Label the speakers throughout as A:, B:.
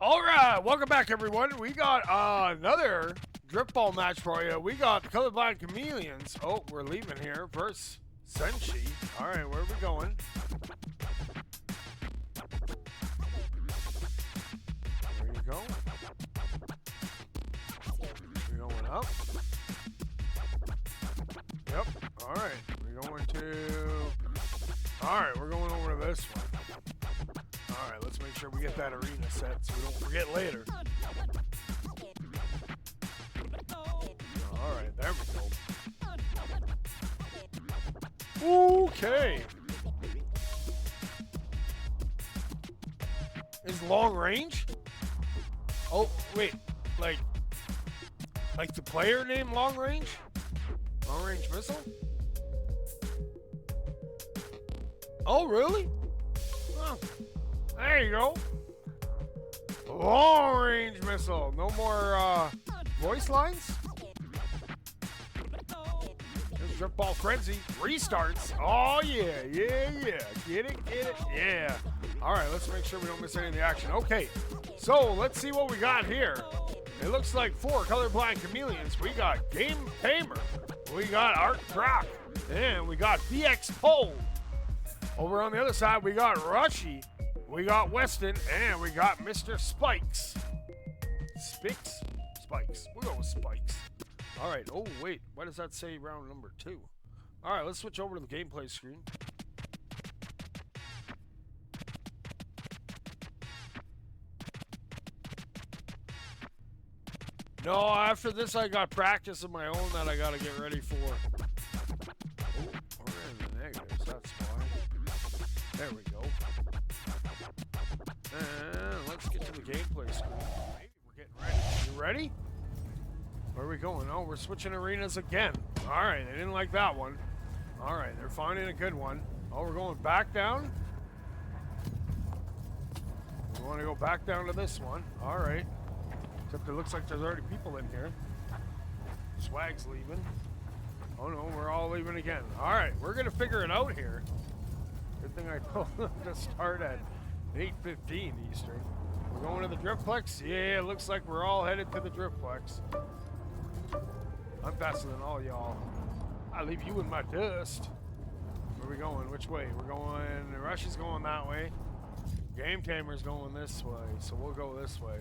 A: All right, welcome back, everyone. We got another drip ball match for you. We got the colorblind Chameleons. Oh, we're leaving here. Versus Senshi. All right, where are we going? There you go. We're going up. Yep. All right. We're going to... All right, we're going over to this one. All right, let's make sure we get that arena set so we don't forget later. All right, there we go. Okay. Is long range? Oh, wait. Like the player name Long Range? Long Range Missile? Oh, really? Huh. There you go. Long Range Missile. No more voice lines? There's Drip Ball Frenzy. Restarts. Oh, yeah. Get it? Yeah. All right, let's make sure we don't miss any of the action. Okay, so let's see what we got here. It looks like 4 colorblind Chameleons. We got Game Tamer. We got Art Croc. And we got BX Pole. Over on the other side, we got Rushy. We got Weston. And we got Mr. Spikes. Spikes? Spikes. We'll go with Spikes. All right. Oh, wait. Why does that say round number 2? All right, let's switch over to the gameplay screen. No, after this I got practice of my own that I got to get ready for. Oh, we're in the negatives, that's why. There we go. And let's get to the gameplay screen. Maybe we're getting ready. You ready? Where are we going? Oh, we're switching arenas again. All right, they didn't like that one. All right, they're finding a good one. Oh, we're going back down? We want to go back down to this one. All right. Except it looks like there's already people in here. Swag's leaving. Oh no, we're all leaving again. All right, we're gonna figure it out here. Good thing I told them to start at 8:15 Eastern. We're going to the Driftplex? Yeah, it looks like we're all headed to the Driftplex. I'm faster than all y'all. I leave you in my dust. Where are we going? Which way? We're going, Rush is going that way. Game Tamer's going this way, so we'll go this way.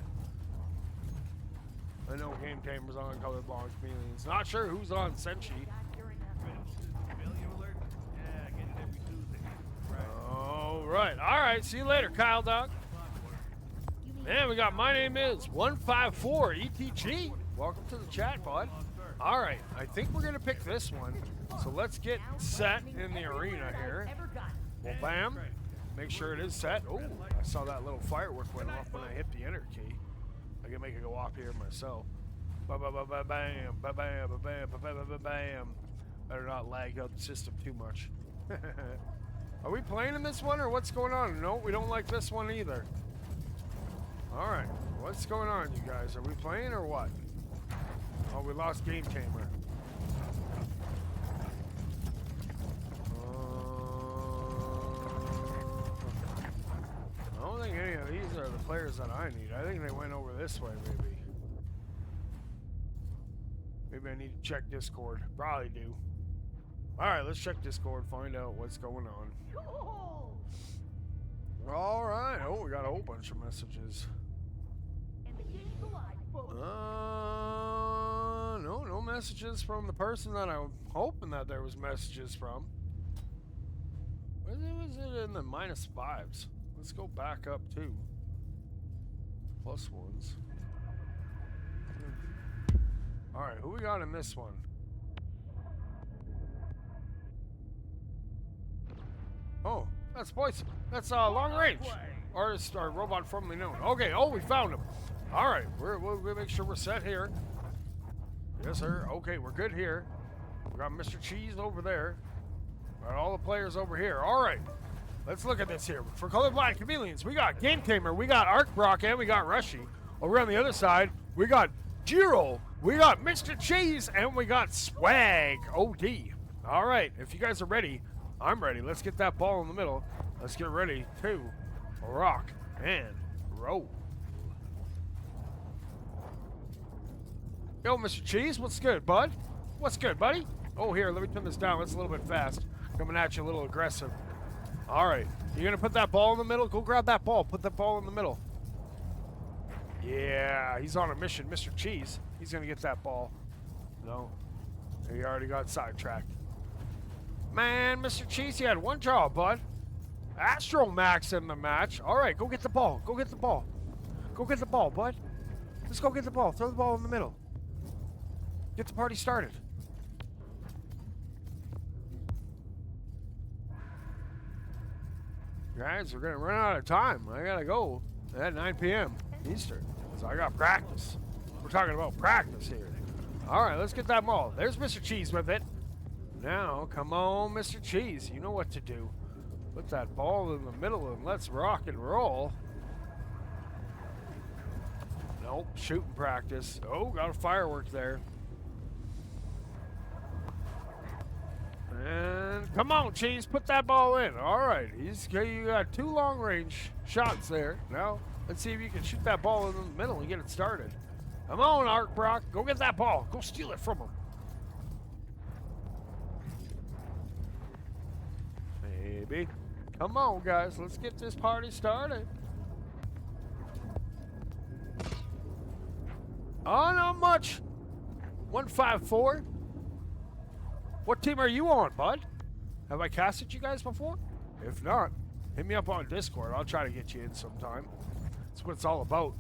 A: I know Game Tamer's on Colorblind Chameleons. Not sure who's on Senshi. All right. See you later, Kyle Dog. And we got My Name Is 154 ETG. Welcome to the chat, bud. All right, I think we're gonna pick this one. So let's get set in the arena here. Well, bam. Make sure it is set. Oh, I saw that little firework went off when I hit the enter key. I can make it go off here myself. Bam, bam, bam, bam, bam, bam, bam, bam, bam. Better not lag out the system too much. Are we playing in this one or what's going on? No, we don't like this one either. All right, what's going on, you guys? Are we playing or what? Oh, we lost Game Tamer. I don't think any of these are the players that I need. I think they went over this way, maybe. Maybe I need to check Discord. Probably do. Alright, let's check Discord, find out what's going on. Alright, oh, we got a whole bunch of messages. No messages from the person that I'm hoping that there was messages from. Where was it in the -5s? Let's go back up too. +1s. Alright, who we got in this one? Oh, that's voice. That's long range. Artist or robot formerly known. Okay, oh, we found him. Alright, we'll make sure we're set here. Yes, sir. Okay, we're good here. We got Mr. Cheese over there. Got all the players over here. Alright. Let's look at this here. For Colorblind Chameleons, we got Game Tamer, we got Arc Brock, and we got Rushy. Over on the other side, we got Jiro, we got Mr. Cheese, and we got Swag OD. All right, if you guys are ready, I'm ready. Let's get that ball in the middle. Let's get ready to rock and roll. Yo, Mr. Cheese, what's good, bud? What's good, buddy? Oh, here, let me turn this down. It's a little bit fast. Coming at you a little aggressive. All right, you're gonna put that ball in the middle? Go grab that ball. Put that ball in the middle. Yeah, he's on a mission, Mr. Cheese. He's gonna get that ball. No, he already got sidetracked. Man, Mr. Cheese, you had one job, bud. Astro Max in the match. All right, go get the ball. Go get the ball. Go get the ball, bud. Let's go get the ball. Throw the ball in the middle. Get the party started. Guys, we're gonna run out of time. I gotta go at 9 p.m. Eastern, so I got practice. We're talking about practice here. All right, let's get that ball. There's Mr. Cheese with it. Now, come on, Mr. Cheese. You know what to do. Put that ball in the middle and let's rock and roll. Nope, shooting practice. Oh, got a firework there. And come on, Cheese, put that ball in. All right, you got 2 long-range shots there. Now, let's see if you can shoot that ball in the middle and get it started. Come on, Arc Brock, go get that ball. Go steal it from him. Maybe. Come on, guys, let's get this party started. Oh, not much. 154. What team are you on, bud? Have I casted you guys before? If not, hit me up on Discord. I'll try to get you in sometime. That's what it's all about.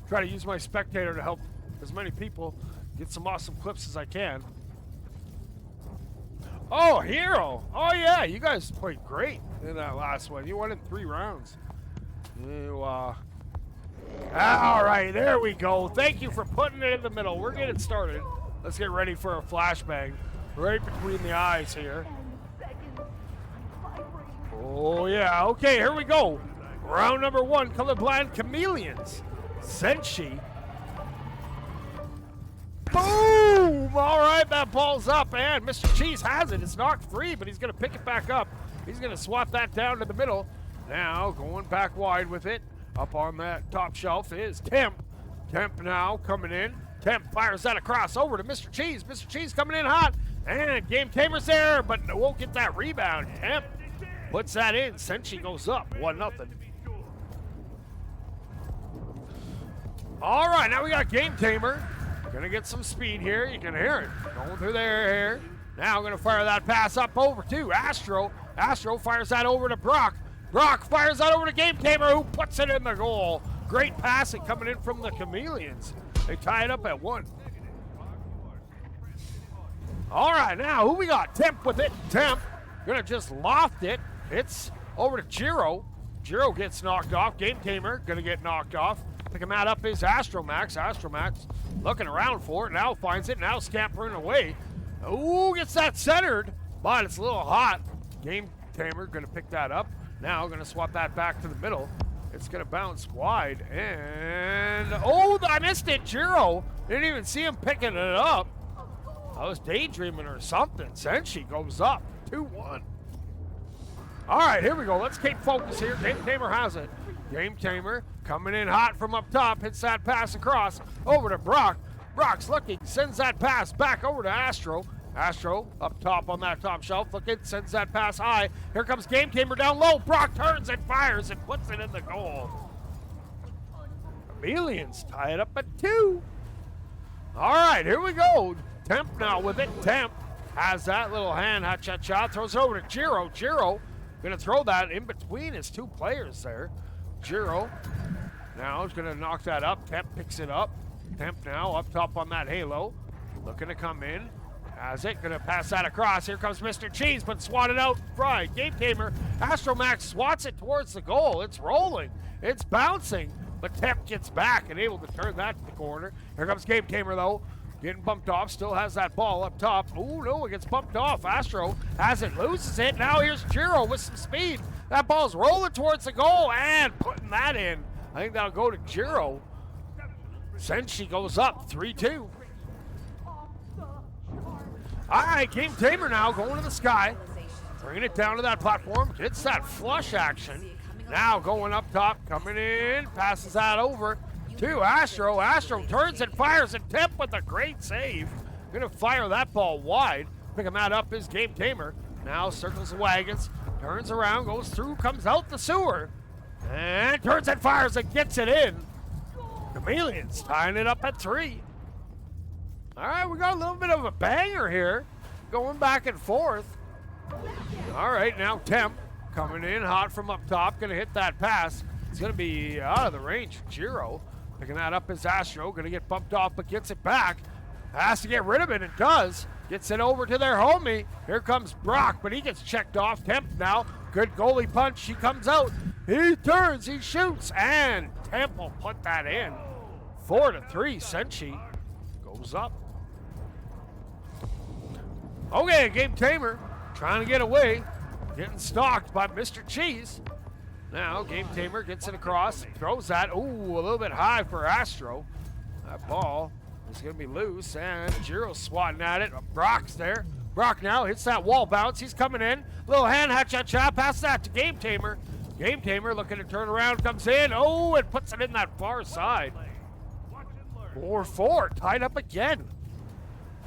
A: Try to use my spectator to help as many people get some awesome clips as I can. Oh, Hero! Oh, yeah, you guys played great in that last one. You won in 3 rounds. You, all right, there we go. Thank you for putting it in the middle. We're getting started. Let's get ready for a flashbang. Right between the eyes here. Oh, yeah. Okay, here we go. Round number 1, Colorblind Chameleons. Senshi. Boom! All right, that ball's up, and Mr. Cheese has it. It's knocked free, but he's going to pick it back up. He's going to swap that down to the middle. Now, going back wide with it. Up on that top shelf is Temp. Temp now coming in. Temp fires that across over to Mr. Cheese. Mr. Cheese coming in hot. And Game Tamer's there, but won't get that rebound. Temp puts that in. Senshi goes up 1-0. All right, now we got Game Tamer. Gonna get some speed here. You can hear it going through their hair. Now gonna fire that pass up over to Astro. Astro fires that over to Brock. Brock fires that over to Game Tamer, who puts it in the goal. Great passing coming in from the Chameleons. They tie it up at 1. All right, now who we got? Temp with it. Temp gonna just loft it. It's over to Jiro. Jiro gets knocked off. Game Tamer gonna get knocked off. Picking that up is Astromax. Astromax looking around for it. Now finds it. Now scampering away. Ooh, gets that centered, but it's a little hot. Game Tamer gonna pick that up. Now gonna swap that back to the middle. It's gonna bounce wide, and oh, I missed it. Jiro didn't even see him picking it up. I was daydreaming or something. Senshi goes up 2-1. All right, here we go. Let's keep focus here. Game Tamer has it. Game Tamer coming in hot from up top. Hits that pass across over to Brock. Brock's looking, sends that pass back over to Astro. Astro up top on that top shelf, looking, sends that pass high. Here comes Game Tamer down low. Brock turns and fires and puts it in the goal. Chameleons tie it up at 2. All right, here we go. Temp now with it. Temp has that little hand, ha-cha-cha, throws it over to Jiro. Jiro gonna throw that in between his 2 players there. Jiro now is gonna knock that up. Temp picks it up. Temp now up top on that halo. Looking to come in. Has it, gonna pass that across. Here comes Mr. Cheese, but swatted out right. Game Tamer, Astromax swats it towards the goal. It's rolling, it's bouncing, but Temp gets back and able to turn that to the corner. Here comes Game Tamer though, getting bumped off, still has that ball up top. Oh no, it gets bumped off. Astro has it, loses it. Now here's Jiro with some speed. That ball's rolling towards the goal and putting that in. I think that'll go to Jiro. Senshi goes up 3-2. All right, Game Tamer now going to the sky. Bringing it down to that platform. Gets that flush action. Now going up top, coming in. Passes that over to Astro. Astro turns and fires, and Temp with a great save. Gonna fire that ball wide. Picking that up is Game Tamer. Now circles the wagons. Turns around, goes through, comes out the sewer. And turns and fires and gets it in. Chameleons tying it up at 3. All right, we got a little bit of a banger here, going back and forth. All right, now Temp coming in hot from up top, gonna hit that pass. It's gonna be out of the range of Jiro. Picking that up is Astro, gonna get bumped off, but gets it back. Has to get rid of it, and does. Gets it over to their homie. Here comes Brock, but he gets checked off. Temp now, good goalie punch, he comes out. He turns, he shoots, and Temp will put that in. 4-3, Senshi goes up. Okay, Game Tamer trying to get away, getting stalked by Mr. Cheese. Now Game Tamer gets it across, throws that, ooh, a little bit high for Astro. That ball is gonna be loose, and Jiro's swatting at it. Brock's there. Brock now hits that wall bounce, he's coming in. Little hand, ha-cha-cha, pass that to Game Tamer. Game Tamer looking to turn around, comes in, oh, and puts it in that far side. 4-4, tied up again.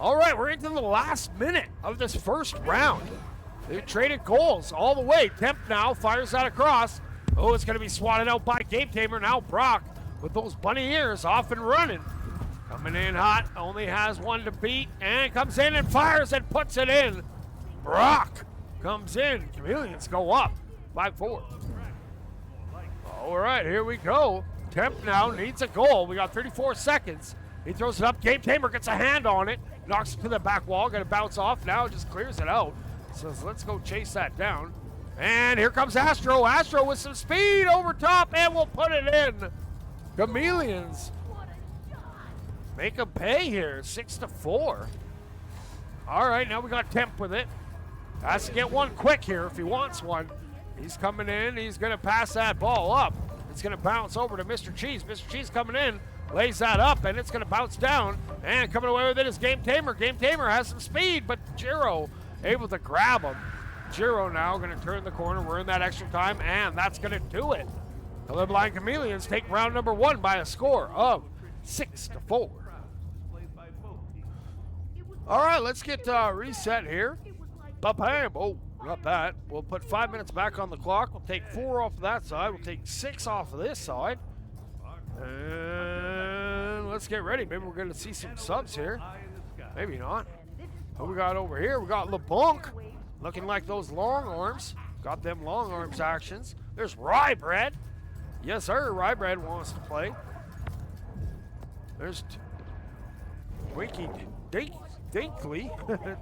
A: All right, we're into the last minute of this first round. They've traded goals all the way. Temp now fires that across. Oh, it's going to be swatted out by Game Tamer. Now Brock with those bunny ears off and running. Coming in hot, only has 1 to beat, and comes in and fires and puts it in. Brock comes in. Chameleons go up 5-4. All right, here we go. Temp now needs a goal. We got 34 seconds. He throws it up. Game Tamer gets a hand on it. Knocks it to the back wall. Going to bounce off. Now just clears it out. Says, let's go chase that down. And here comes Astro. Astro with some speed over top, and we'll put it in. Chameleons make him pay here. 6-4. All right, now we got Temp with it. Has to get one quick here if he wants one. He's coming in. He's going to pass that ball up. It's going to bounce over to Mr. Cheese. Mr. Cheese coming in. Lays that up, and it's going to bounce down. And coming away with it is Game Tamer. Game Tamer has some speed, but Jiro able to grab him. Jiro now going to turn the corner. We're in that extra time, and that's going to do it. The Colorblind Chameleons take round number 1 by a score of 6-4. All right, let's get reset here. Ba-bam. Oh, not that. We'll put 5 minutes back on the clock. We'll take 4 off of that side. We'll take 6 off of this side. And let's let's get ready. Maybe we're going to see some subs here. Maybe not. Who we got over here? We got LeBlanc, looking like those long arms. Got them long arms actions. There's Rybread. Yes, sir. Rybread wants to play. There's Twinkie Dinkley.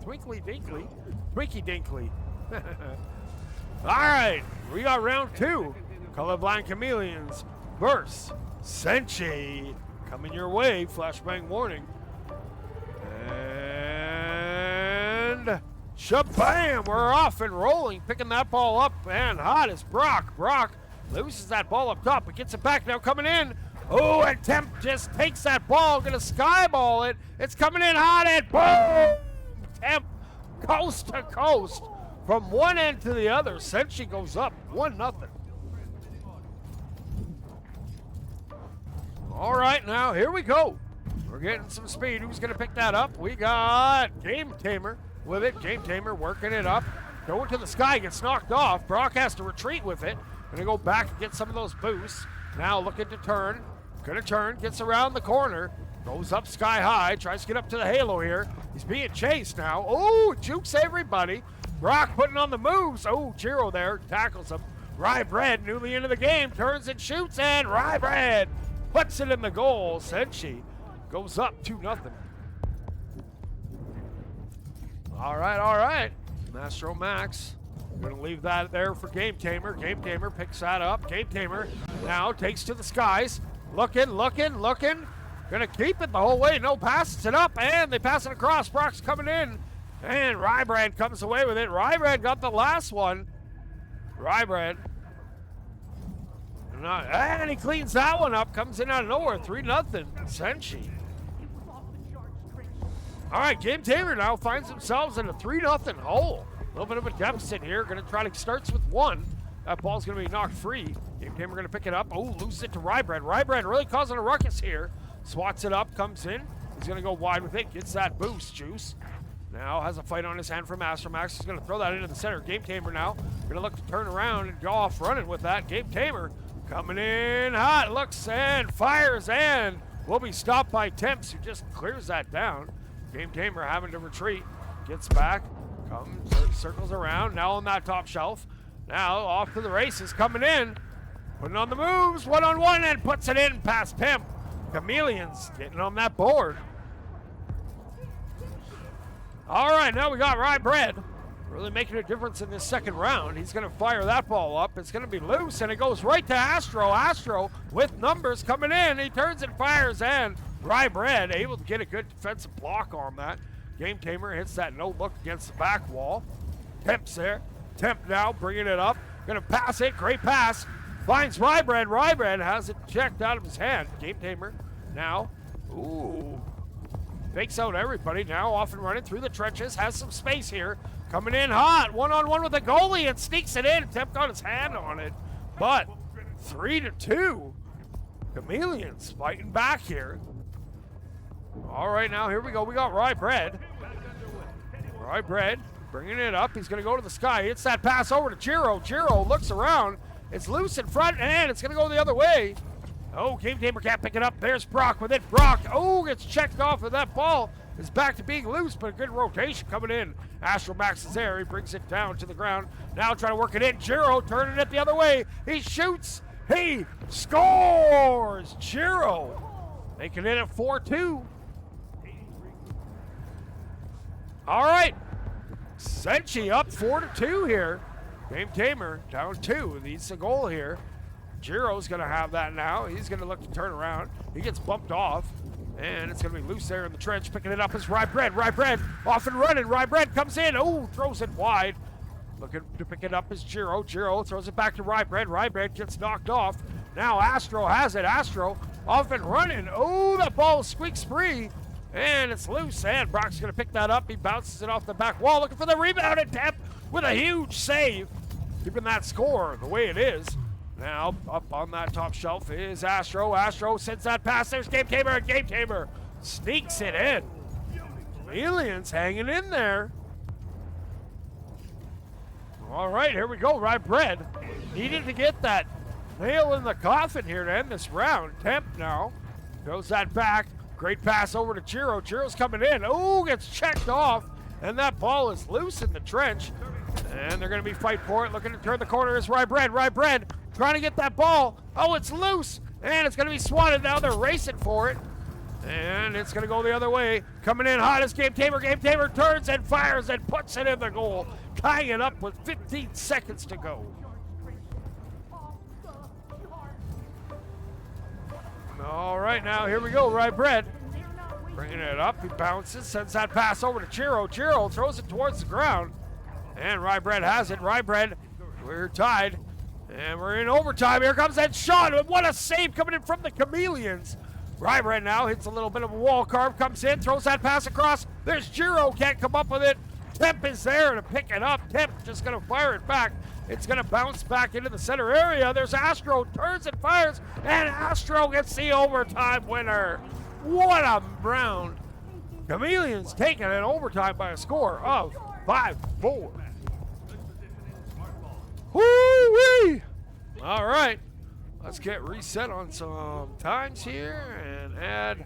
A: Twinkly Dinkley. Twinkie Dinkley. All right. We got round 2. Colorblind Chameleons versus Senshi. Coming your way. Flashbang warning. And shabam! We're off and rolling. Picking that ball up and hot as Brock. Brock loses that ball up top, but gets it back now coming in. Oh, and Temp just takes that ball, gonna skyball it. It's coming in hot and boom! Temp coast to coast from one end to the other. Senshi goes up 1-0. All right, now here we go. We're getting some speed. Who's gonna pick that up? We got Game Tamer with it. Game Tamer working it up. Going to the sky, gets knocked off. Brock has to retreat with it. Gonna go back and get some of those boosts. Now looking to turn. Gonna turn, gets around the corner. Goes up sky high, tries to get up to the halo here. He's being chased now. Oh, jukes everybody. Brock putting on the moves. Oh, Jiro there, tackles him. Rybread, newly into the game, turns and shoots, and Rybread puts it in the goal. Senshi goes up 2-0. All right. Mastro Max. We're gonna leave that there for Game Tamer. Game Tamer picks that up. Game Tamer now takes to the skies. Looking. Gonna keep it the whole way. No, passes it up, and they pass it across. Brock's coming in, and Rybread comes away with it. Rybread got the last one. Rybread. And he cleans that one up. Comes in out of nowhere. 3-0. Senshi. All right, Game Tamer now finds themselves in a 3-0 hole. A little bit of a deficit here. Going to try to starts with 1. That ball's going to be knocked free. Game Tamer going to pick it up. Oh, loses it to Rybread. Rybread really causing a ruckus here. Swats it up, comes in. He's going to go wide with it. Gets that boost, Juice. Now has a fight on his hand from Master Max. He's going to throw that into the center. Game Tamer now going to look to turn around and go off running with that. Game Tamer coming in hot. Looks and fires and will be stopped by Temps, who just clears that down. Game Tamer having to retreat. Gets back. Comes, circles around. Now on that top shelf. Now off to the races. Coming in. Putting on the moves. 1-on-1 and puts it in past Pimp. Chameleons getting on that board. All right, now we got Rybread really making a difference in this second round. He's going to fire that ball up. It's going to be loose, and it goes right to Astro. Astro with numbers coming in. He turns and fires, and Rybread able to get a good defensive block on that. Game Tamer hits that no look against the back wall. Temp's there. Temp now bringing it up. Going to pass it. Great pass. Finds Rybread. Rybread has it checked out of his hand. Game Tamer now. Ooh. Fakes out everybody. Now off and running through the trenches. Has some space here. Coming in hot. 1-on-1 with the goalie and sneaks it in. Temp got his hand on it. But 3-2. Chameleons fighting back here. All right, now here we go. We got Rybread. Rybread bringing it up. He's going to go to the sky. Hits that pass over to Jiro. Jiro looks around. It's loose in front, and it's going to go the other way. Oh, Game Tamer can't pick it up. There's Brock with it. Brock, oh, gets checked off of that ball. Is back to being loose, but a good rotation coming in. Astro Max is there. He brings it down to the ground. Now trying to work it in. Jiro turning it the other way. He shoots. He scores. Jiro making it at 4-2. All right. Senshi up 4-2 here. Game Tamer down 2. Needs a goal here. Jiro's going to have that now. He's going to look to turn around. He gets bumped off. And it's going to be loose there in the trench. Picking it up is Rybread. Rybread off and running. Rybread comes in. Oh, throws it wide. Looking to pick it up is Jiro. Jiro throws it back to Rybread. Rybread gets knocked off. Now Astro has it. Astro off and running. Oh, that ball squeaks free. And it's loose. And Brock's going to pick that up. He bounces it off the back wall. Looking for the rebound at Temp with a huge save. Keeping that score the way it is. Now, up on that top shelf is Astro. Astro sends that pass. There's Game Tamer, and Game Tamer sneaks it in. Chameleons hanging in there. All right, here we go. Rybread needed to get that nail in the coffin here to end this round. Temp now goes that back. Great pass over to Chiro. Chiro's coming in. Oh, gets checked off. And that ball is loose in the trench. And they're going to be fighting for it. Looking to turn the corner is Rybread. Rybread trying to get that ball. Oh, it's loose. And it's going to be swatted now. They're racing for it. And it's going to go the other way. Coming in hot is Game Tamer. Game Tamer turns and fires and puts it in the goal. Tying it up with 15 seconds to go. All right, now here we go. Rybread bringing it up. He bounces, sends that pass over to Chiro. Chiro throws it towards the ground. And Rybread has it. Rybread, we're tied. And we're in overtime. Here comes that shot. What a save coming in from the Chameleons. Rybread now hits a little bit of a wall carve, comes in, throws that pass across. There's Chiro, can't come up with it. Temp is there to pick it up. Temp just going to fire it back. It's going to bounce back into the center area. There's Astro, turns and fires, and Astro gets the overtime winner. What a round. Chameleons taking it overtime by a score of 5-4. Woo-wee! All right, let's get reset on some times here and add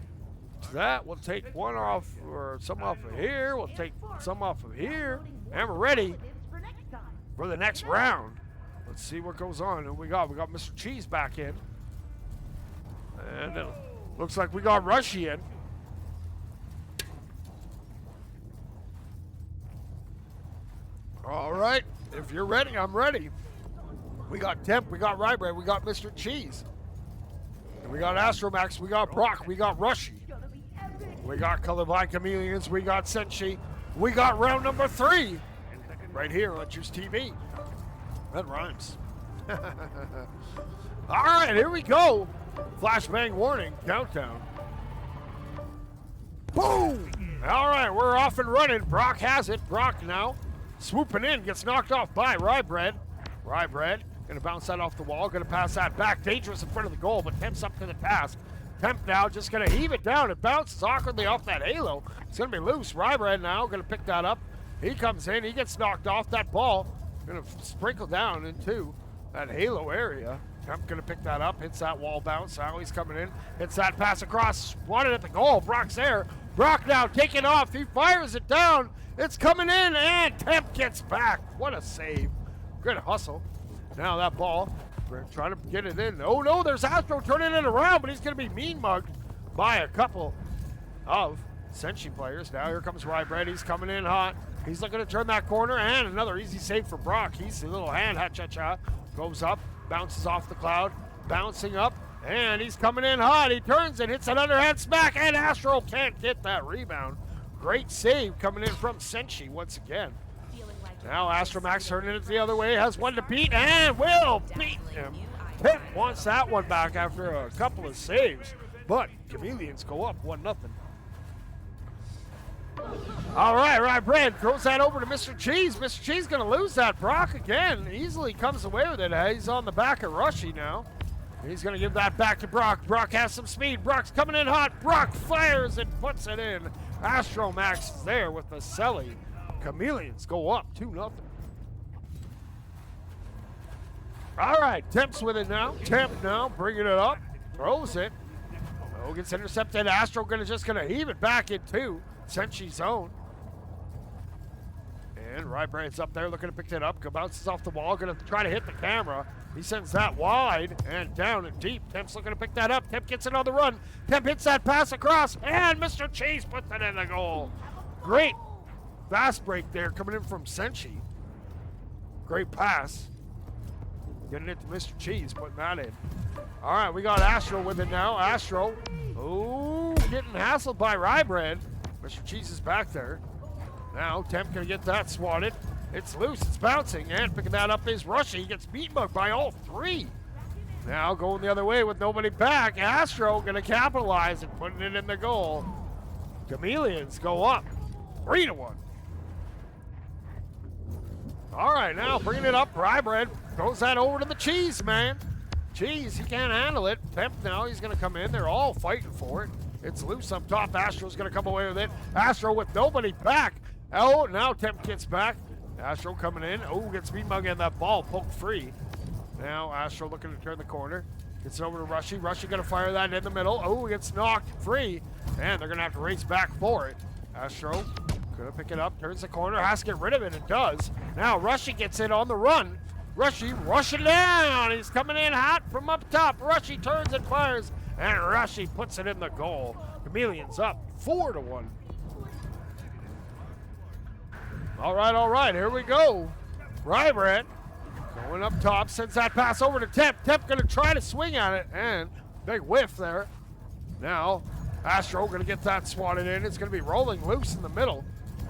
A: to that. We'll take one off or some off of here. We'll take some off of here, and we're ready for the next round. Let's see what goes on. Who we got? We got Mr. Cheese back in, and it looks like we got Rushy in. All right, if you're ready, I'm ready. We got Temp, we got Rybread, we got Mr. Cheese. And we got Astromax, we got Brock, we got Rushy. We got Colorblind Chameleons, we got Senshi. We got round number 3 right here on JuiceTV. That rhymes. All right, here we go. Flashbang warning, countdown. Boom! All right, we're off and running. Brock has it. Brock now swooping in, gets knocked off by Rybread. Rybread gonna bounce that off the wall, gonna pass that back. Dangerous in front of the goal, but Temp's up to the task. Temp now just gonna heave it down. It bounces awkwardly off that halo. It's gonna be loose. Rybread now gonna pick that up. He comes in, he gets knocked off. That ball gonna sprinkle down into that halo area. Temp gonna pick that up, hits that wall bounce. Now he's coming in, hits that pass across, swatted at the goal. Brock's there. Brock now taking off. He fires it down. It's coming in, and Temp gets back. What a save. Good hustle. Now that ball, we're trying to get it in. Oh no, there's Astro turning it around, but he's gonna be mean mugged by a couple of Senshi players. Now here comes Rybread. He's coming in hot. He's looking to turn that corner, and another easy save for Brock. He's a little hand, ha-cha-cha. Goes up, bounces off the cloud, bouncing up, and he's coming in hot. He turns and hits an underhand smack, and Astro can't get that rebound. Great save coming in from Senshi once again. Now Astromax turning it the other way, has one to beat, and will beat him. Pip wants that one back after a couple of saves, but Chameleons go up 1-0. All right, Rybread throws that over to Mr. Cheese. Mr. Cheese gonna lose that. Brock again easily comes away with it. He's on the back of Rushy now. He's gonna give that back to Brock. Brock has some speed. Brock's coming in hot. Brock fires and puts it in. Astromax is there with the celly. Chameleons go up 2-0. All right, Temp's with it now. Temp now bringing it up, throws it. Oh, gets intercepted. Astro just gonna heave it back into Senshi's zone. And Rybread's up there looking to pick it up. Bounces off the wall, gonna try to hit the camera. He sends that wide and down and deep. Temp's looking to pick that up. Temp gets another run. Temp hits that pass across, and Mr. Cheese puts it in the goal. Great fast break there coming in from Senshi. Great pass. Getting it to Mr. Cheese, putting that in. All right, we got Astro with it now. Astro, oh, getting hassled by Rybread. Mr. Cheese is back there. Now, Temp gonna get that swatted. It's loose, it's bouncing, and picking that up is Rushy. He gets beat mugged by all 3. Now going the other way with nobody back. Astro gonna capitalize and putting it in the goal. Chameleons go up 3-1. All right, now bringing it up, Rybread throws that over to the Cheese, man. Cheese, he can't handle it. Temp now, he's gonna come in. They're all fighting for it. It's loose up top. Astro's gonna come away with it. Astro with nobody back. Oh, now Temp gets back. Astro coming in. Oh, gets beat mugged and that ball poked free. Now Astro looking to turn the corner. Gets it over to Rushy. Rushy going to fire that in the middle. Oh, gets knocked free. And they're going to have to race back for it. Astro going to pick it up, turns the corner, has to get rid of it, and does. Now Rushy gets it on the run. Rushy rushing down. He's coming in hot from up top. Rushy turns and fires, and Rushy puts it in the goal. Chameleons up 4-1. All right, here we go. Rybred going up top, sends that pass over to Temp. Temp going to try to swing at it, and big whiff there. Now, Astro going to get that swatted in. It's going to be rolling loose in the middle.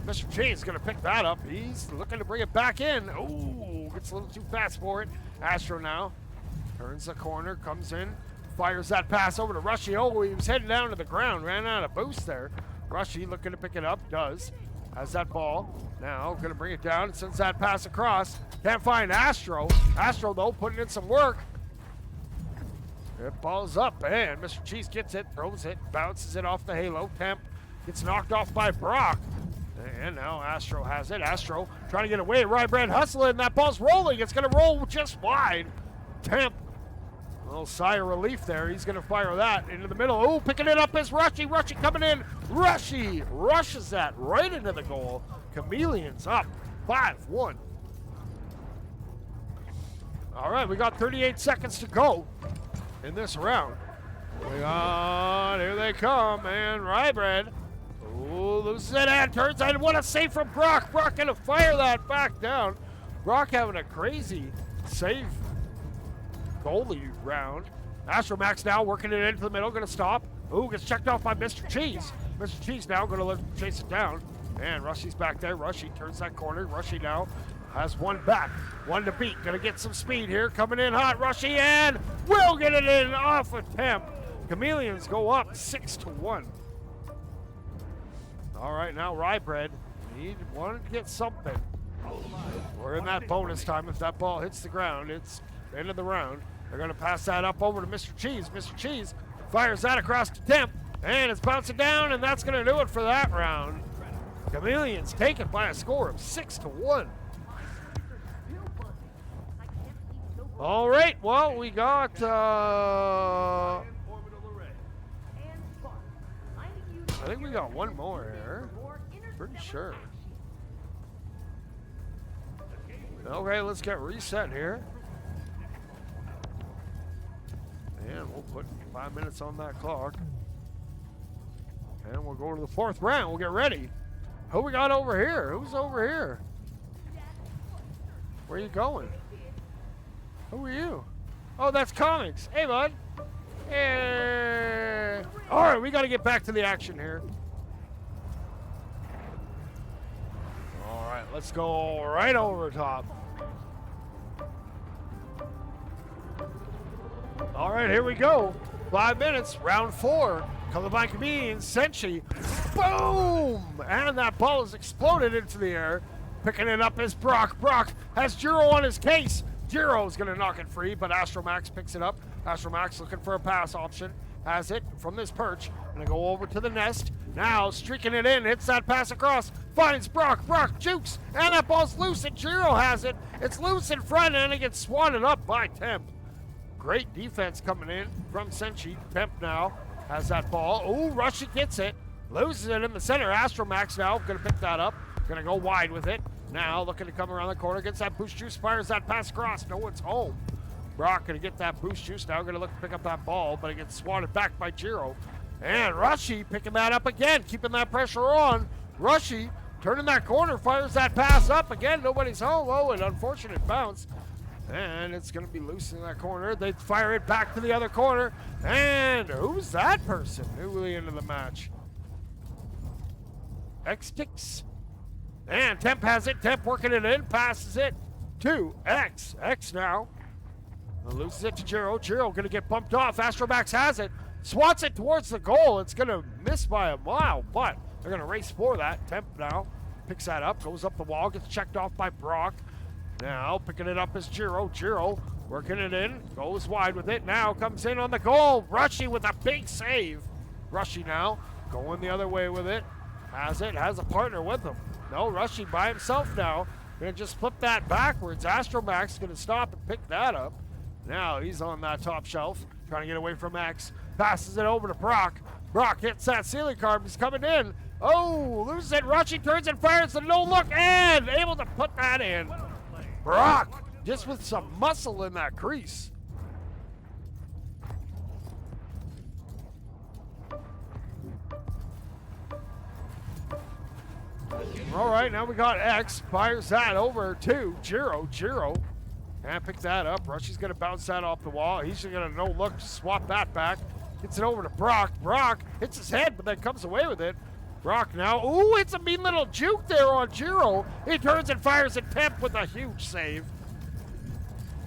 A: Mr. G is going to pick that up. He's looking to bring it back in. Ooh, gets a little too fast for it. Astro now turns the corner, comes in, fires that pass over to Rushy. Oh, he was heading down to the ground, ran out of boost there. Rushy looking to pick it up, does. Has that ball. Now going to bring it down and sends that pass across. Can't find Astro. Astro, though, putting in some work. It balls up, and Mr. Cheese gets it, throws it, bounces it off the halo. Temp gets knocked off by Brock. And now Astro has it. Astro trying to get away. Rybred hustling. That ball's rolling. It's going to roll just wide. Temp, a little sigh of relief there. He's going to fire that into the middle. Oh, picking it up is Rushy. Rushy coming in. Rushy rushes that right into the goal. Chameleons up 5-1. All right, we got 38 seconds to go in this round. Here they come, and Rybred, loses it and turns and what a save from Brock. Brock gonna fire that back down. Brock having a crazy save goalie round. Astromax now working it into the middle, gonna stop. Ooh, gets checked off by Mr. Cheese. Mr. Cheese now gonna let him chase it down. And Rushy's back there. Rushy turns that corner. Rushy now has one back, one to beat. Gonna get some speed here. Coming in hot, Rushy, and will get it in off a Temp. Chameleons go up 6-1. All right, now Rybred wanted to get something. We're in that bonus time. If that ball hits the ground, it's end of the round. They're gonna pass that up over to Mr. Cheese. Mr. Cheese fires that across to Temp, and it's bouncing down, and that's gonna do it for that round. Chameleons take it by a score of 6-1. All right, well, we got, I think we got one more here. Pretty sure. Okay, let's get reset here. And we'll put 5 minutes on that clock. And we'll go to the fourth round. We'll get ready. Who we got over here? Who's over here? Where are you going? Who are you? Oh, that's Comics. Hey, bud. Hey. All right, we got to get back to the action here. All right, let's go right over top. All right, here we go. 5 minutes, round 4. Covered by Chameleons, Senshi. Boom! And that ball has exploded into the air. Picking it up is Brock. Brock has Jiro on his case. Jiro's going to knock it free, but Astromax picks it up. Astromax looking for a pass option. Has it from this perch. Going to go over to the nest. Now streaking it in. Hits that pass across. Finds Brock. Brock jukes. And that ball's loose, and Jiro has it. It's loose in front, and it gets swatted up by Temp. Great defense coming in from Senshi. Temp now has that ball. Ooh, Rushy gets it. Loses it in the center. Astromax now going to pick that up. Going to go wide with it. Now looking to come around the corner. Gets that boost juice. Fires that pass across. No one's home. Brock going to get that boost juice. Now going to look to pick up that ball, but it gets swatted back by Jiro. And Rushy picking that up again. Keeping that pressure on. Rushy turning that corner. Fires that pass up. Again, nobody's home. Oh, an unfortunate bounce. And it's going to be loose in that corner. They fire it back to the other corner. And who's that person? Newly into the match. X-Tix. And Temp has it. Temp working it in. Passes it to X. X now. Loses it to Jiro. Jiro going to get bumped off. Astromax has it. Swats it towards the goal. It's going to miss by a mile, but they're going to race for that. Temp now picks that up. Goes up the wall. Gets checked off by Brock. Now picking it up is Jiro. Jiro working it in. Goes wide with it. Now comes in on the goal. Rushy with a big save. Rushy now going the other way with it. Has it. Has a partner with him. No, Rushy by himself now. Gonna just flip that backwards. Astromax gonna stop and pick that up. Now he's on that top shelf. trying to get away from X. Passes it over to Brock. Brock hits that ceiling card. He's coming in. Oh, loses it. Rushy turns and fires the no look and able to put that in. Brock just with some muscle in that crease. All right, now we got X. Fires that over to Jiro. Jiro can't pick that up. Rushy's going to bounce that off the wall. He's going to no look, swap that back. Gets it over to Brock. Brock hits his head, but then comes away with it. Brock now. Ooh, it's a mean little juke there on Jiro. He turns and fires at Temp with a huge save.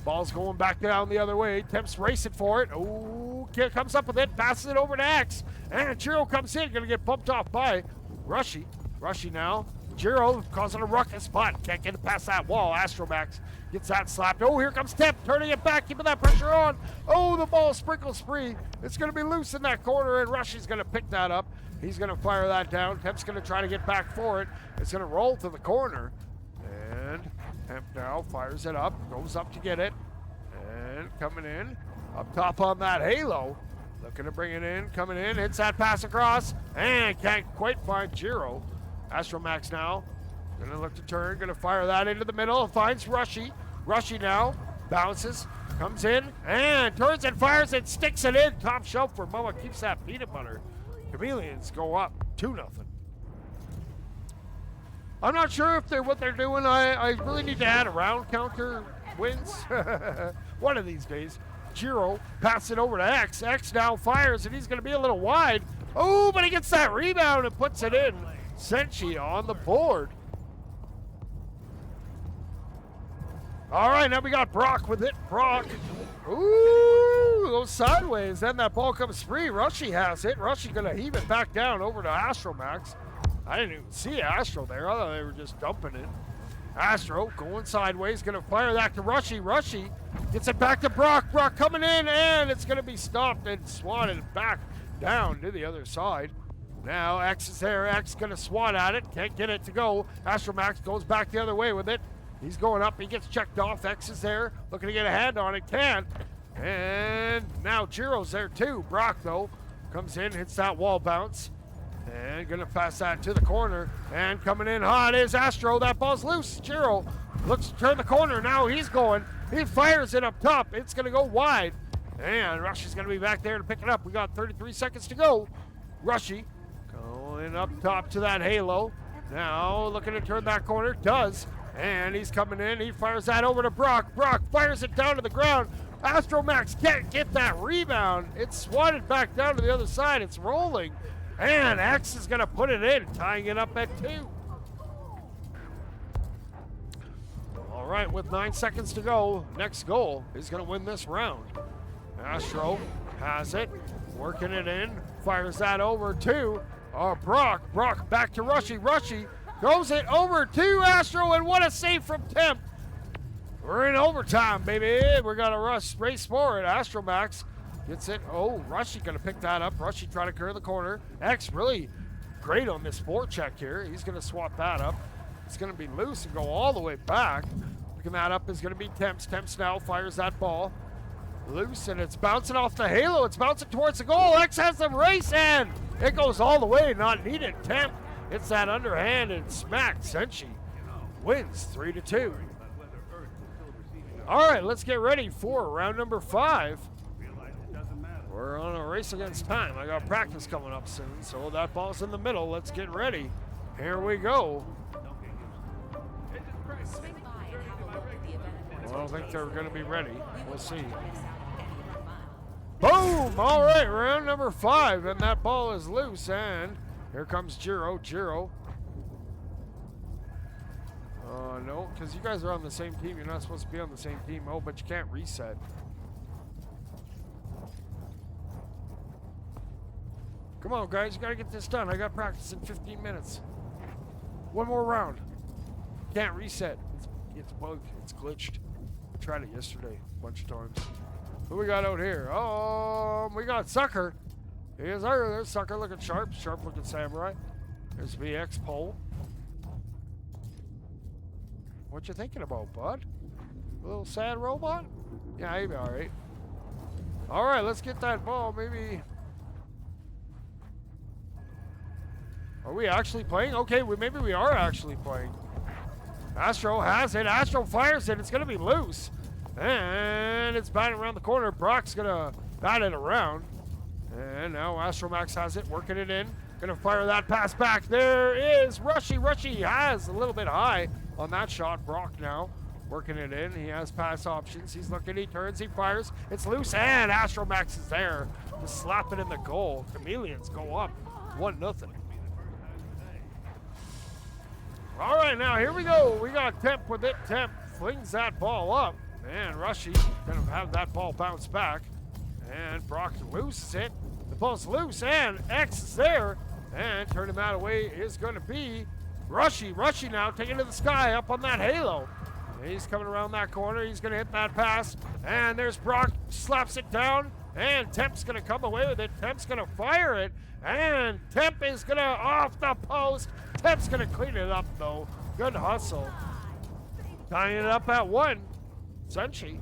A: Ball's going back down the other way. Temp's racing for it. Ooh, kid comes up with it, passes it over to X. And Jiro comes in, going to get bumped off by Rushy. Rushy now. Jiro causing a ruckus, but can't get it past that wall. Astromax gets that slapped. Oh, here comes Temp, turning it back, keeping that pressure on. Oh, the ball sprinkles free. It's going to be loose in that corner, and Rushy's going to pick that up. He's going to fire that down. Temp's going to try to get back for it. It's going to roll to the corner. And Temp now fires it up, goes up to get it. And coming in, up top on that halo. Looking to bring it in, coming in, hits that pass across, and can't quite find Jiro. Astromax now, gonna look to turn, gonna fire that into the middle, finds Rushy. Rushy now, bounces, comes in, and turns and fires and sticks it in. Top shelf where Moa keeps that peanut butter. Chameleons go up 2-0. I'm not sure if they're what they're doing. I really need to add a round counter wins. One of these days. Jiro passes it over to X. X now fires, and he's gonna be a little wide. Oh, but he gets that rebound and puts it in. Senshi on the board. All right, now we got Brock with it. Brock. Ooh, goes sideways. Then that ball comes free. Rushy has it. Rushy gonna heave it back down over to Astromax. I didn't even see Astro there. I thought they were just dumping it. Astro going sideways, gonna fire that to Rushy. Rushy gets it back to Brock. Brock coming in, and it's gonna be stopped and swatted back down to the other side. Now X is there. X gonna swat at it. Can't get it to go. Astromax goes back the other way with it. He's going up. He gets checked off. X is there. Looking to get a hand on it. Can't. And now Jiro's there too. Brock though comes in, hits that wall bounce. And gonna pass that to the corner. And coming in hot is Astro. That ball's loose. Jiro looks to turn the corner. Now he's going. He fires it up top. It's gonna go wide. And Rushy's gonna be back there to pick it up. We got 33 seconds to go. Rushy going up top to that halo. Now looking to turn that corner. Does. And he's coming in. He fires that over to Brock. Brock fires it down to the ground. Astromax can't get that rebound. It's swatted back down to the other side. It's rolling. And X is going to put it in, tying it up at 2. All right, with 9 seconds to go, next goal is going to win this round. Astro has it, working it in, fires that over to Brock. Brock back to Rushy. Rushy throws it over to Astro, and what a save from Temp. We're in overtime, baby. We're going to race for it. Astromax gets it. Oh, Rushy going to pick that up. Rushy trying to clear the corner. X really great on this forecheck here. He's going to swap that up. It's going to be loose and go all the way back. Picking that up is going to be Temps. Temps now fires that ball. Loose, and it's bouncing off the halo. It's bouncing towards the goal. X has the race, and it goes all the way. Not needed. Temp hits that underhand and smack. Senshi wins 3-2. All right, let's get ready for round number 5. We're on a race against time. I got practice coming up soon, so that ball's in the middle. Let's get ready. Here we go. Well, I don't think they're going to be ready. We'll see. Boom! All right, round number 5, and that ball is loose, and here comes Jiro. Jiro. No, because you guys are on the same team. You're not supposed to be on the same team. Oh, but you can't reset. Come on, guys. You got to get this done. I got practice in 15 minutes. One more round. Can't reset. It's bugged. It's glitched. I tried it yesterday a bunch of times. Who we got out here? Oh, we got Sucker. Here's there's Sucker looking sharp. Sharp looking samurai. There's VX Pole. What you thinking about, bud? A little sad robot? Yeah, he'll be all right. All right, let's get that ball. Maybe. Are we actually playing? Okay, maybe we are actually playing. Astro has it. Astro fires it. It's going to be loose. And it's batting around the corner. Brock's going to bat it around. And now Astromax has it, working it in. Going to fire that pass back. There is Rushy. Rushy has a little bit high on that shot. Brock now working it in. He has pass options. He's looking, he turns, he fires. It's loose, and Astromax is there to slap it in the goal. Chameleons go up 1-0. All right, now here we go. We got Temp with it. Temp flings that ball up. And Rushy going to have that ball bounce back. And Brock loses it. The ball's loose, and X is there. And turning that away is going to be Rushy. Rushy now taking to the sky up on that halo. He's coming around that corner. He's going to hit that pass. And there's Brock, slaps it down. And Temp's going to come away with it. Temp's going to fire it. And Temp is going to off the post. Temp's going to clean it up, though. Good hustle. Tying it up at 1. Senshi.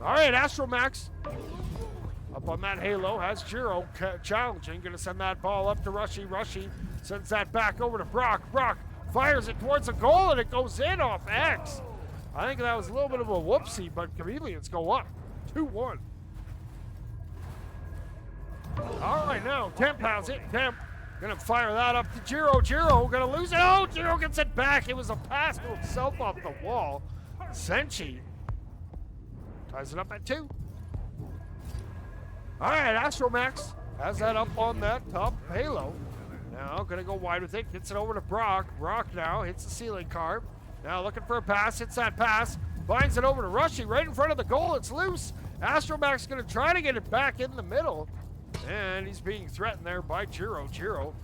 A: All right, Astromax. Up on that halo has Jiro challenging. Going to send that ball up to Rushy. Rushy sends that back over to Brock. Brock fires it towards the goal, and it goes in off X. I think that was a little bit of a whoopsie, but Chameleons go up 2-1. All right, now Temp has it. Temp going to fire that up to Jiro. Jiro going to lose it. Oh, Jiro gets it back. It was a pass to himself off the wall. Senshi ties it up at 2. All right, Astromax has that up on that top halo. Now going to go wide with it. Gets it over to Brock. Brock now hits the ceiling carb. Now looking for a pass. Hits that pass. Binds it over to Rushy right in front of the goal. It's loose. Astromax going to try to get it back in the middle. And he's being threatened there by Jiro. Jiro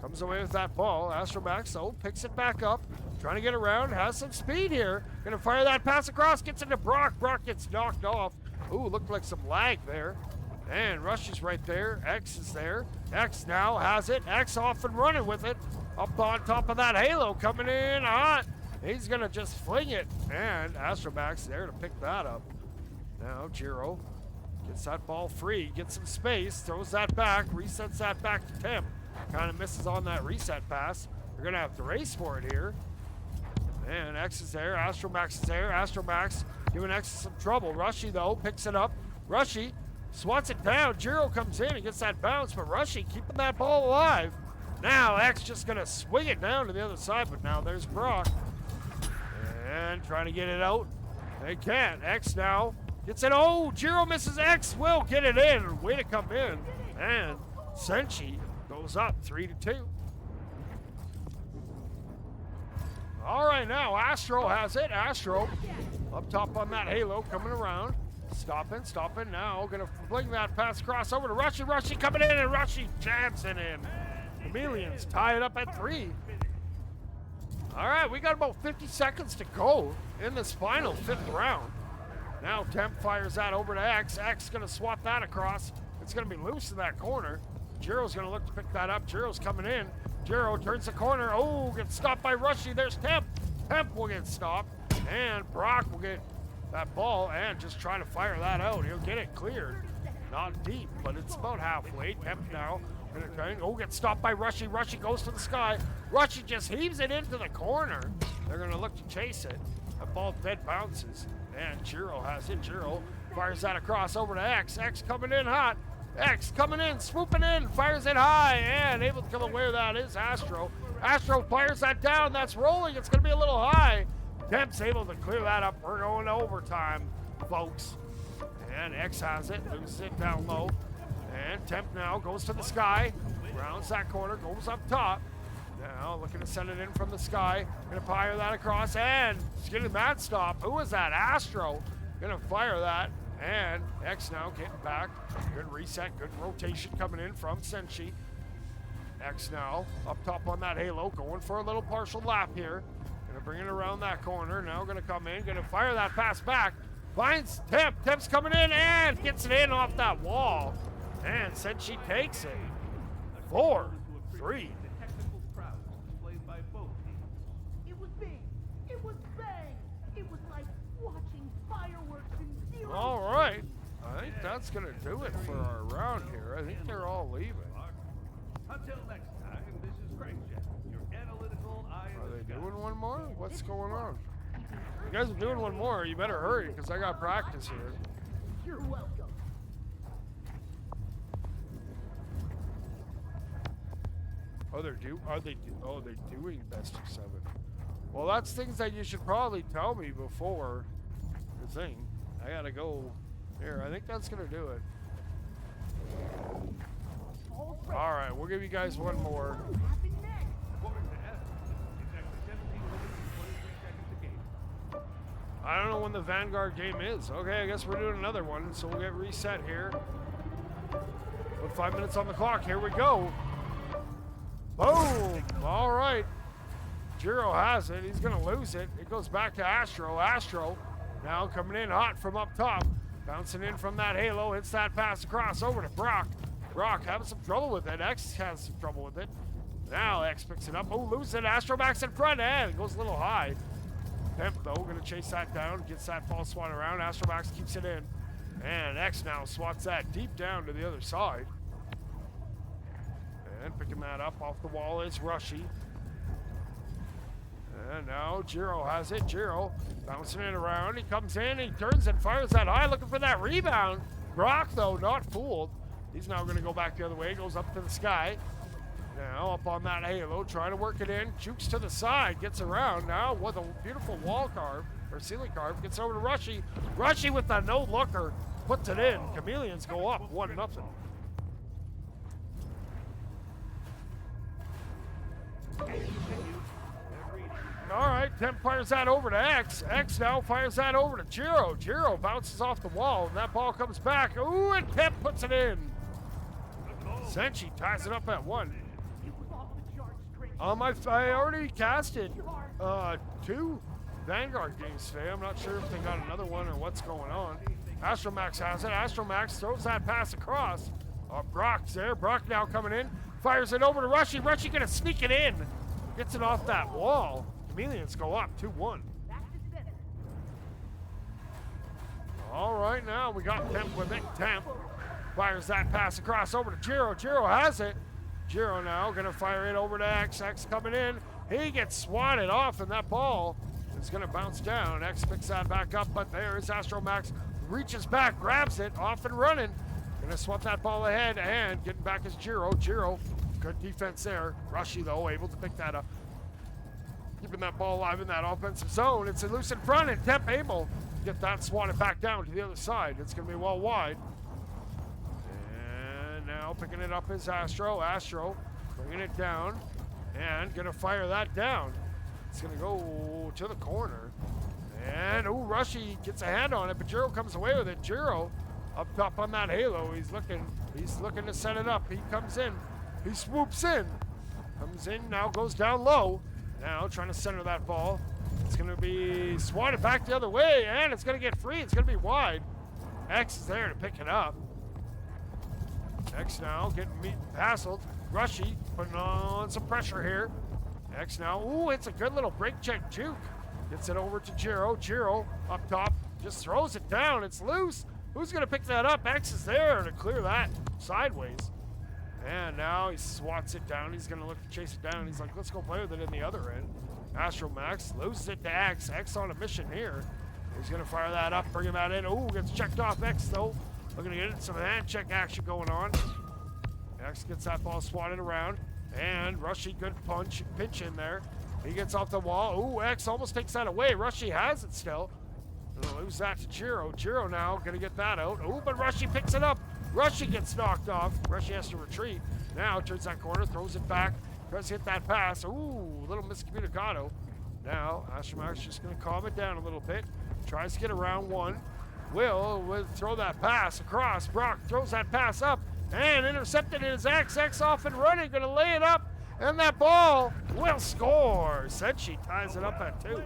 A: comes away with that ball. Astromax, though, picks it back up. Trying to get around. Has some speed here. Going to fire that pass across. Gets into Brock. Brock gets knocked off. Ooh, looked like some lag there. And Rush is right there. X is there. X now has it. X off and running with it. Up on top of that halo. Coming in hot. He's going to just fling it. And Astromax there to pick that up. Now Jiro gets that ball free. Gets some space. Throws that back. Resets that back to Tim. Kind of misses on that reset pass. We're going to have to race for it here. And X is there. Astromax is there. Astromax giving X some trouble. Rushy, though, picks it up. Rushy swats it down. Jiro comes in and gets that bounce, but Rushy keeping that ball alive. Now X just going to swing it down to the other side, but now there's Brock. And trying to get it out. They can't. X now gets it. Oh, Jiro misses. X will get it in. Way to come in. And Senshi goes up 3-2. All right, now Astro has it. Astro up top on that halo, coming around. Stopping now. Gonna fling that pass across over to Rushy. Rushy coming in, and Rushy jams it in. Chameleons tie it up at 3. All right, we got about 50 seconds to go in this final 5th round. Now Temp fires that over to X. X gonna swap that across. It's gonna be loose in that corner. Jiro's gonna look to pick that up. Jiro's coming in. Jiro turns the corner. Oh, gets stopped by Rushy. There's Temp. Temp will get stopped. And Brock will get that ball and just trying to fire that out. He'll get it cleared. Not deep, but it's about halfway. Temp now. Oh, gets stopped by Rushy. Rushy goes to the sky. Rushy just heaves it into the corner. They're going to look to chase it. The ball dead bounces. And Jiro has it. Jiro fires that across over to X. X coming in hot. X coming in, swooping in, fires it high, and able to come away with that is Astro. Astro fires that down. That's rolling. It's going to be a little high. Temp's able to clear that up. We're going to overtime, folks. And X has it. Loses it down low. And Temp now goes to the sky. Rounds that corner. Goes up top. Now looking to send it in from the sky. Going to fire that across. And he's getting that stop. Who was that? Astro. Going to fire that. And X now getting back. Good reset. Good rotation coming in from Senshi. X now up top on that halo. Going for a little partial lap here. Going to bring it around that corner. Now going to come in. Going to fire that pass back. Finds Temp. Temp's coming in and gets it in off that wall. And Senshi takes it. 4-3.
B: It was big. It was bang. It was like watching fireworks in zero.
A: All right. that's going to do it for our round here. I think they're all leaving.
B: Until next time, this is Crankjet, your analytical eye.
A: Are they doing one more? What's going on? You guys are doing one more. You better hurry because I got practice here.
C: You're welcome.
A: Oh, they're doing best of 7. Well, that's things that you should probably tell me before the thing. I gotta go here. I think that's gonna do it. All right, we'll give you guys one more.
B: According to F, it's actually 17 minutes and 23 seconds a game.
A: I don't know when the Vanguard game is. Okay, I guess we're doing another one, so we'll get reset here. Put 5 minutes on the clock. Here we go. Boom! All right. Jiro has it. He's going to lose it. It goes back to Astro. Astro now coming in hot from up top. Bouncing in from that halo. Hits that pass across over to Brock. Brock having some trouble with it. X has some trouble with it. Now X picks it up. Oh, loses it. Astro backs in front. And it goes a little high. Pimp, though, going to chase that down. Gets that false swat around. Astro Max keeps it in. And X now swats that deep down to the other side. And picking that up off the wall is Rushy. And now Jiro has it. Jiro bouncing it around. He comes in, he turns and fires that high, looking for that rebound. Brock, though, not fooled. He's now going to go back the other way. Goes up to the sky. Now up on that halo, trying to work it in. Jukes to the side, gets around now with a beautiful wall carve, or ceiling carve. Gets over to Rushy. Rushy with the no-looker puts it in. Chameleons go up 1-0. All right, Temp fires that over to X. X now fires that over to Jiro. Jiro bounces off the wall, and that ball comes back. Ooh, and Temp puts it in. Senshi ties it up at 1. I already casted 2 Vanguard games today. I'm not sure if they got another one or what's going on. Astromax has it. Astromax throws that pass across. Brock's there. Brock now coming in. Fires it over to Rushy. Rushy gonna sneak it in. Gets it off that wall. Chameleons go up 2-1. All right, now we got Temp with it. Temp fires that pass across over to Jiro. Jiro has it. Jiro now gonna fire it over to X. X coming in. He gets swatted off, and that ball is gonna bounce down. X picks that back up, but there's Astromax. Reaches back, grabs it, off and running. Gonna swat that ball ahead, and getting back is Jiro. Jiro, good defense there. Rushy, though, able to pick that up. Keeping that ball alive in that offensive zone. It's loose in front, and Temp able to get that swatted back down to the other side. It's going to be well wide. And now picking it up is Astro. Astro bringing it down and going to fire that down. It's going to go to the corner. And, ooh, Rushy gets a hand on it, but Jiro comes away with it. Jiro up top on that halo. He's looking to set it up. He comes in. He swoops in. Comes in, now goes down low. Now trying to center that ball. It's going to be swatted back the other way, and it's going to get free. It's going to be wide. X is there to pick it up. X now getting hassled. Rushy putting on some pressure here. X now, ooh, it's a good little break check juke. Gets it over to Jiro. Jiro up top, just throws it down. It's loose. Who's going to pick that up? X is there to clear that sideways. And now he swats it down. He's going to look to chase it down. He's like, let's go play with it in the other end. Astromax loses it to X. X on a mission here. He's going to fire that up, bringing that in. Ooh, gets checked off. X, though, looking to get some hand check action going on. X gets that ball swatted around. And Rushy, good pinch in there. He gets off the wall. Ooh, X almost takes that away. Rushy has it still. Gonna lose that to Jiro. Jiro now going to get that out. Ooh, but Rushy picks it up. Rushy gets knocked off. Rushy has to retreat. Now turns that corner, throws it back, tries to hit that pass. Ooh, little miscommunicado. Now Astromax just going to calm it down a little bit. Tries to get around one. Will throw that pass across. Brock throws that pass up and intercepted it is X. X off and running, going to lay it up, and that ball will score. Senshi ties it up at 2.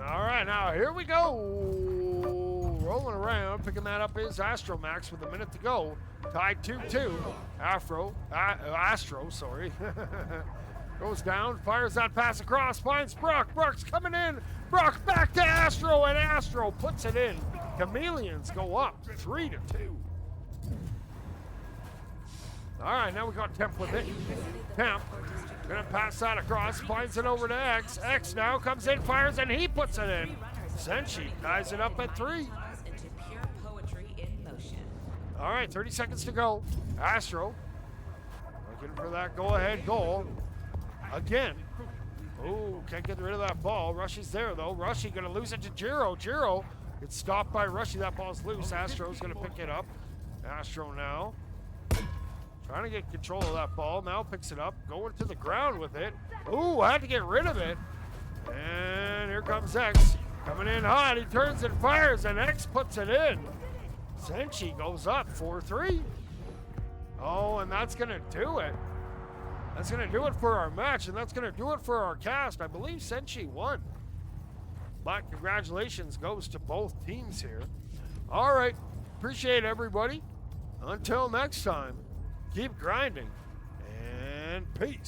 A: All right, now here we go. Rolling around, picking that up is Astromax with a minute to go. Tied 2-2. Astro, sorry. Goes down, fires that pass across, finds Brock. Brock's coming in. Brock back to Astro, and Astro puts it in. Chameleons go up 3-2. All right, now we got Temp with it. Temp gonna pass that across, finds it over to X. X now comes in, fires, and he puts it in. Senshi ties it up at 3. All right, 30 seconds to go. Astro looking for that go-ahead goal. Again. Oh, can't get rid of that ball. Rushy's there, though. Rushy going to lose it to Jiro. Jiro gets stopped by Rushy. That ball's loose. Astro's going to pick it up. Astro now trying to get control of that ball. Now picks it up. Going to the ground with it. Ooh, I had to get rid of it. And here comes X. Coming in hot. He turns and fires, and X puts it in. Senshi goes up 4-3. Oh, and that's going to do it. That's going to do it for our match, and that's going to do it for our cast. I believe Senshi won. But congratulations goes to both teams here. All right. Appreciate everybody. Until next time, keep grinding, and peace.